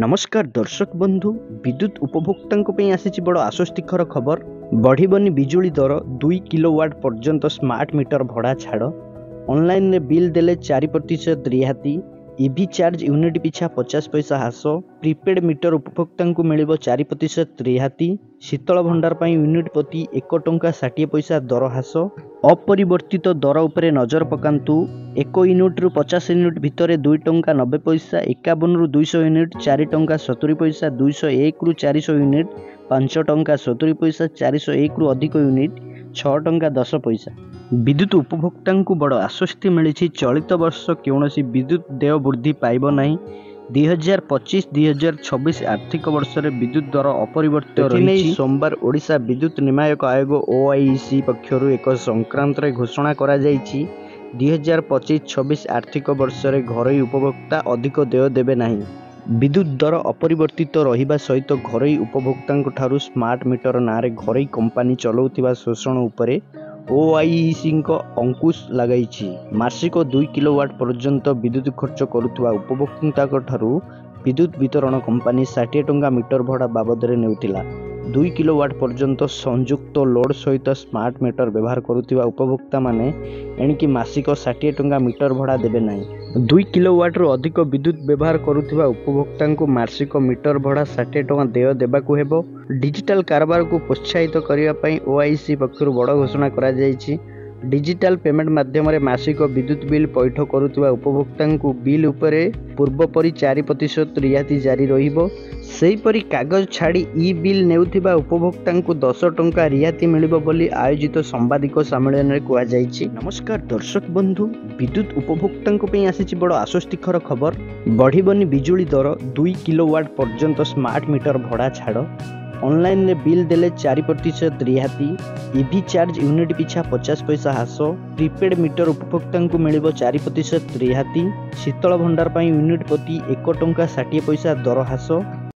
नमस्कार दर्शक बंधु विद्युत उपभोक्तांको ପାଇଁ ଆସିଛି ବଡ଼ ଆଶ୍ୱସ୍ତିକର ଖବର। ବଢ଼ିବନି ବିଜୁଳି ଦର 2 କିଲୋୱାଟ ପର୍ଯ୍ୟନ୍ତ ସ୍ମାର୍ଟ ମିଟର ଭଡ଼ା ଛାଡ଼। ଅନଲାଇନରେ ବିଲ୍ ଦେଲେ 4% ରିହାତି। ଇଭି ଚାର୍ଜ ୟୁନିଟ୍ ପିଛା 50 ପଇସା ହ୍ରାସ। ପ୍ରିପେଡ୍ ମିଟର ଉପଭୋକ୍ତାଙ୍କୁ ମିଳିବ 4% ରିହାତି। ଶୀତଳ ଭଣ୍ଡାର ପାଇଁ ୟୁନିଟ୍ ପ୍ରତି 1 ଟଙ୍କା 60 ପଇସା ଦର ହ୍ରାସ। ଅପରିବର୍ତ୍ତିତ ଦର ଉପରେ ନଜର ପକାନ୍ତୁ। 1 ୟୁନିଟ୍ରୁ 50 ୟୁନିଟ୍ ଭିତରେ 2 ଟଙ୍କା 90 ପଇସା, 51ରୁ 200 ୟୁନିଟ୍ 4 ଟଙ୍କା 70 ପଇସା, 201ରୁ 400 ୟୁନିଟ୍ 5 ଟଙ୍କା 70 ପଇସା, 401ରୁ ଅଧିକ ୟୁନିଟ୍ 6 ଟଙ୍କା 10 ପଇସା। ବିଦ୍ୟୁତ ଉପଭୋକ୍ତାଙ୍କୁ ବଡ଼ ଆଶ୍ୱସ୍ତି ମିଳିଛି। ଚଳିତ ବର୍ଷ କୌଣସି ବିଦ୍ୟୁତ ଦେୟ ବୃଦ୍ଧି ପାଇବ ନାହିଁ। 2025-2026 ଆର୍ଥିକ ବର୍ଷରେ ବିଦ୍ୟୁତ ଦର ଅପରିବର୍ତ୍ତିତ ରହିଛି। ସୋମବାର ଓଡ଼ିଶା ବିଦ୍ୟୁତ ନିୟାମକ ଆୟୋଗ OIEC ପକ୍ଷରୁ ଏକ ସଂକ୍ରାନ୍ତରେ ଘୋଷଣା କରାଯାଇଛି। 2025-26 ଆର୍ଥିକ ବର୍ଷରେ ଘରୋଇ ଉପଭୋକ୍ତା ଅଧିକ ଦେୟ ଦେବେ ନାହିଁ। ବିଦ୍ୟୁତ ଦର ଅପରିବର୍ତ୍ତିତ ରହିବା ସହିତ ଘରୋଇ ଉପଭୋକ୍ତାଙ୍କଠାରୁ ସ୍ମାର୍ଟ ମିଟର ନାଁରେ ଘରୋଇ କମ୍ପାନୀ ଚଲାଉଥିବା ଶୋଷଣ ଉପରେ OIECଙ୍କ ଅଙ୍କୁଶ ଲଗାଇଛି। ମାସିକ 2 କିଲୋୱାଟ ପର୍ଯ୍ୟନ୍ତ ବିଦ୍ୟୁତ ଖର୍ଚ୍ଚ କରୁଥିବା ଉପଭୋକ୍ତାଙ୍କଠାରୁ ବିଦ୍ୟୁତ ବିତରଣ କମ୍ପାନୀ 60 ଟଙ୍କା ମିଟର ଭଡ଼ା ବାବଦରେ ନେଉଥିଲା। 2 କିଲୋୱାଟ ପର୍ଯ୍ୟନ୍ତ ସଂଯୁକ୍ତ ଲୋଡ୍ ସହିତ ସ୍ମାର୍ଟ ମିଟର ବ୍ୟବହାର କରୁଥିବା ଉପଭୋକ୍ତାମାନେ ଏଣିକି ମାସିକ 60 ଟଙ୍କା ମିଟର ଭଡ଼ା ଦେବେ ନାହିଁ। 2 କିଲୋୱାଟରୁ ଅଧିକ ବିଦ୍ୟୁତ ବ୍ୟବହାର କରୁଥିବା ଉପଭୋକ୍ତାଙ୍କୁ ମାସିକ ମିଟର ଭଡ଼ା 60 ଟଙ୍କା ଦେୟ ଦେବାକୁ ହେବ। ଡିଜିଟାଲ କାରବାରକୁ ପ୍ରୋତ୍ସାହିତ କରିବା ପାଇଁ OIEC ପକ୍ଷରୁ ବଡ଼ ଘୋଷଣା କରାଯାଇଛି। ଡିଜିଟାଲ ପେମେଣ୍ଟ ମାଧ୍ୟମରେ ମାସିକ ବିଦ୍ୟୁତ ବିଲ୍ ପୈଠ କରୁଥିବା ଉପଭୋକ୍ତାଙ୍କୁ ବିଲ୍ ଉପରେ ପୂର୍ବପରି 4% ରିହାତି ଜାରି ରହିବ। ସେହିପରି କାଗଜ ଛାଡ଼ି ଇ-ବିଲ୍ ନେଉଥିବା ଉପଭୋକ୍ତାଙ୍କୁ 10 ଟଙ୍କା ରିହାତି ମିଳିବ ବୋଲି ଆୟୋଜିତ ସାମ୍ବାଦିକ ସମ୍ମିଳନୀରେ କୁହାଯାଇଛି। ନମସ୍କାର ଦର୍ଶକ ବନ୍ଧୁ ବିଦ୍ୟୁତ ଉପଭୋକ୍ତାଙ୍କ ପାଇଁ ଆସିଛି ବଡ଼ ଆଶ୍ୱସ୍ତିକର ଖବର। ବଢ଼ିବନି ବିଜୁଳି ଦର 2 କିଲୋୱାଟ ପର୍ଯ୍ୟନ୍ତ ସ୍ମାର୍ଟ ମିଟର ଭଡ଼ା ଛାଡ଼। ଅନଲାଇନରେ ବିଲ୍ ଦେଲେ 4% ରିହାତି। ଇଭି ଚାର୍ଜ ୟୁନିଟ୍ ପିଛା 50 ପଇସା ହ୍ରାସ। ପ୍ରିପେଡ୍ ମିଟର ଉପଭୋକ୍ତାଙ୍କୁ ମିଳିବ 4% ରିହାତି। ଶୀତଳ ଭଣ୍ଡାର ପାଇଁ ୟୁନିଟ୍ ପ୍ରତି 1 ଟଙ୍କା 60 ପଇସା ଦର ହ୍ରାସ।